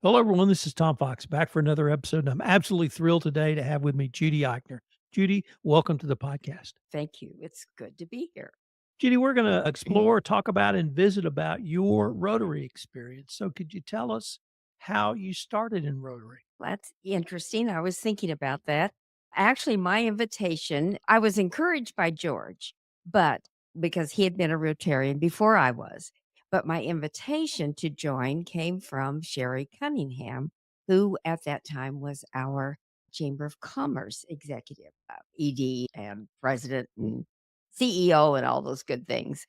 Hello, everyone. This is Tom Fox back for another episode. And I'm absolutely thrilled today to have with me Judy Eychner. Judy, welcome to the podcast. Thank you. It's good to be here. Judy, we're going to Mhm. explore, talk about, and visit about your Rotary experience. So, could you tell us how you started in Rotary? That's interesting. I was thinking about that. Actually, my invitation, I was encouraged by George, but because he had been a Rotarian before I was. But my invitation to join came from Sherry Cunningham, who at that time was our Chamber of Commerce executive, ED and president and CEO and all those good things.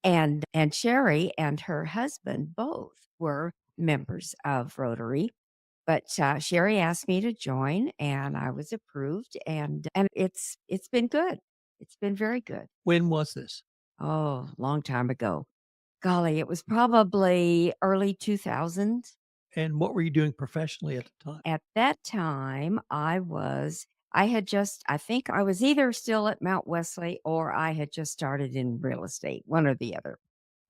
And Sherry and her husband both were members of Rotary, but, Sherry asked me to join, and I was approved, and it's been good. It's been very good. When was this? Oh, long time ago. Golly, it was probably early 2000s. And what were you doing professionally at the time? At that time, I had just I think I was either still at Mount Wesley or I had just started in real estate, one or the other,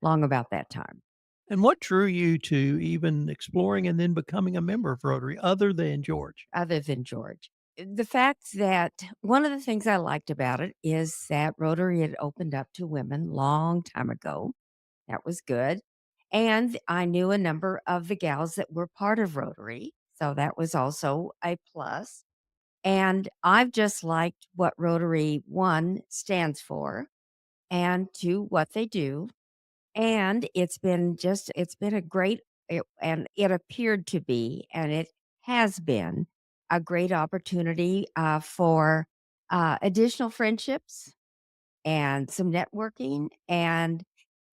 long about that time. And what drew you to even exploring and then becoming a member of Rotary other than George? Other than George. The fact that one of the things I liked about it is that Rotary had opened up to women long time ago. That was good. And I knew a number of the gals that were part of Rotary. So that was also a plus. And I've just liked what Rotary, one, stands for, and two, what they do. And it's been a great and it appeared to be, and it has been a great opportunity for additional friendships and some networking and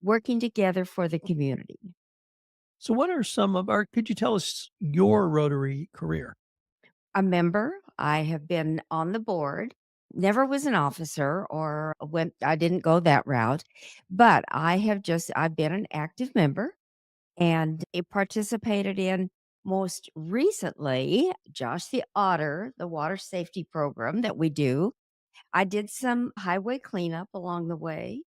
working together for the community. So, what are some of our, could you tell us your Rotary career? A member, I have been on the board, never was an officer or I didn't go that route, but I've been an active member and it participated in most recently Josh the Otter, the water safety program that we do. I did some highway cleanup along the way.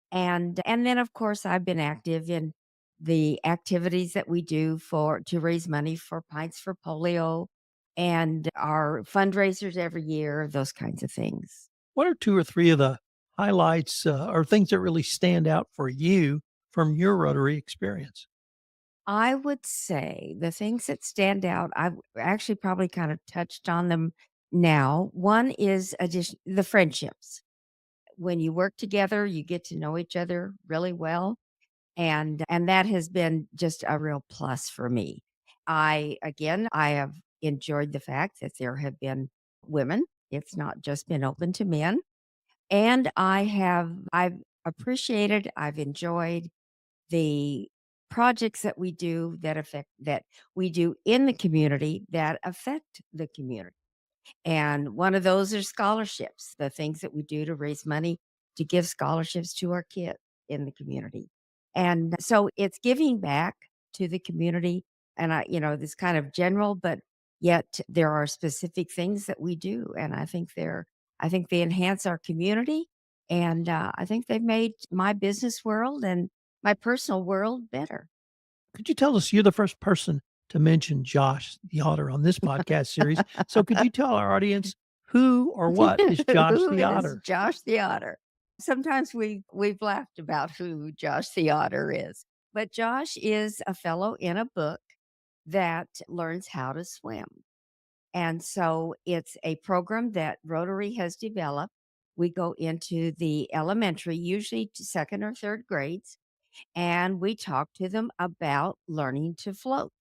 And then of course I've been active in the activities that we do for to raise money for Pints for Polio and our fundraisers every year, those kinds of things. What are 2 or 3 of the highlights, or things that really stand out for you from your Rotary experience? I would say the things that stand out, I've actually probably kind of touched on them now. One is the friendships. When you work together, you get to know each other really well. And that has been just a real plus for me. I have enjoyed the fact that there have been women. It's not just been open to men. And I've appreciated, I've enjoyed the projects that we do in the community that affect the community. And one of those are scholarships, the things that we do to raise money to give scholarships to our kids in the community. And so it's giving back to the community. And this kind of general, but yet there are specific things that we do. And I think they enhance our community. And I think they've made my business world and my personal world better. Could you tell us, you're the first person to mention Josh the Otter on this podcast series. So could you tell our audience who or what is Josh Who the is Otter? Josh the Otter? Sometimes we've laughed about who Josh the Otter is, but Josh is a fellow in a book that learns how to swim. And so it's a program that Rotary has developed. We go into the elementary, usually to second or third grades, and we talk to them about learning to float.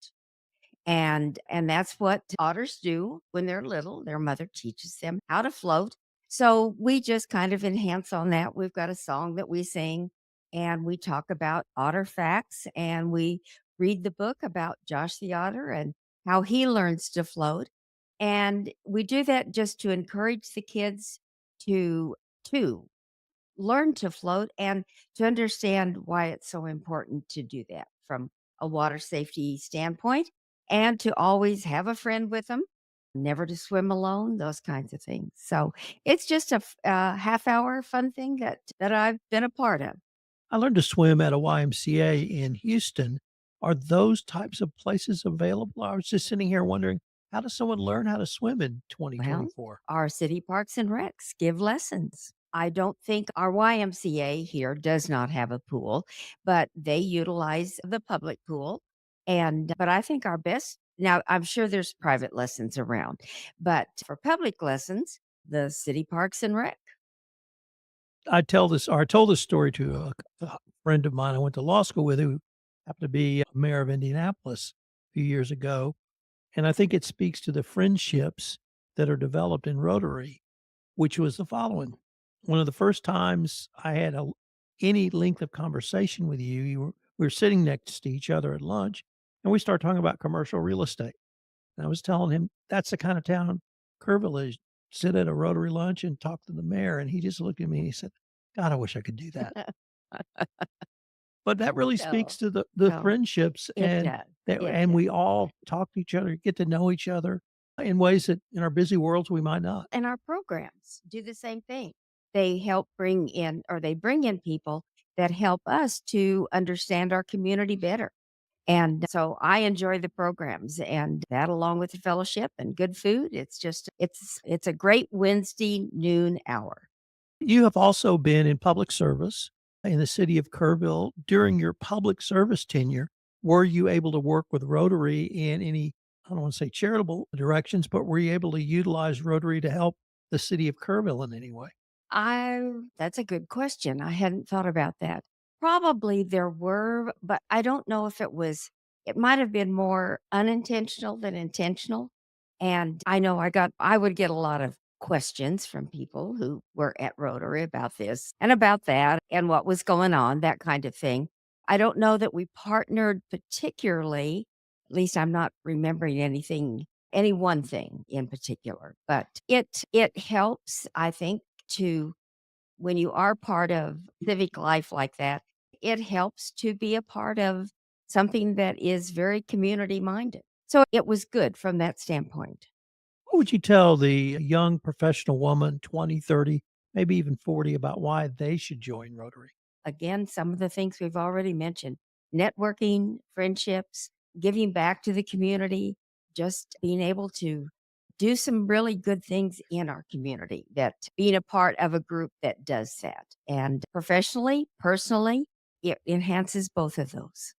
And that's what otters do when they're little. Their mother teaches them how to float. So we just kind of enhance on that. We've got a song that we sing and we talk about otter facts and we read the book about Josh the Otter and how he learns to float. And we do that just to encourage the kids to learn to float and to understand why it's so important to do that from a water safety standpoint and to always have a friend with them, never to swim alone, those kinds of things. So it's just a half hour fun thing that I've been a part of. I learned to swim at a YMCA in Houston, Are those types of places available? I was just sitting here wondering, how does someone learn how to swim in Well, 2024? our city parks and recs give lessons. I don't think our YMCA here does not have a pool, but they utilize the public pool. But I think our best now, I'm sure there's private lessons around, but for public lessons, the city parks and rec. I told this story to a friend of mine I went to law school with who happened to be mayor of Indianapolis a few years ago. And I think it speaks to the friendships that are developed in Rotary, which was the following. One of the first times I had any length of conversation with you, we were sitting next to each other at lunch, and we started talking about commercial real estate. And I was telling him that's the kind of town Kerrville is. Sit at a Rotary lunch and talk to the mayor, and he just looked at me and he said, "God, I wish I could do that." But that really No, speaks to the no, friendships it does. It and does. we all talk to each other, get to know each other in ways that in our busy worlds we might not. And our programs do the same thing. They help bring in, or they bring in people that help us to understand our community better. And so I enjoy the programs and that along with the fellowship and good food. It's a great Wednesday noon hour. You have also been in public service in the city of Kerrville. During your public service tenure, were you able to work with Rotary in any, I don't want to say charitable directions, but were you able to utilize Rotary to help the city of Kerrville in any way? I That's a good question. I hadn't thought about that. Probably there were, but I don't know if it might have been more unintentional than intentional. And I know I would get a lot of questions from people who were at Rotary about this and about that and what was going on, that kind of thing. I don't know that we partnered particularly, at least I'm not remembering any one thing in particular, but it helps, I think, to when you are part of civic life like that, it helps to be a part of something that is very community minded. So it was good from that standpoint. What would you tell the young professional woman, 20, 30, maybe even 40, about why they should join Rotary? Again, some of the things we've already mentioned: networking, friendships, giving back to the community, just being able to do some really good things in our community, that being a part of a group that does that. And professionally, personally, it enhances both of those.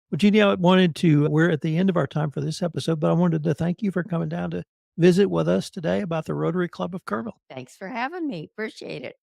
Well, Jeannie, we're at the end of our time for this episode, but I wanted to thank you for coming down to visit with us today about the Rotary Club of Kerrville. Thanks for having me. Appreciate it.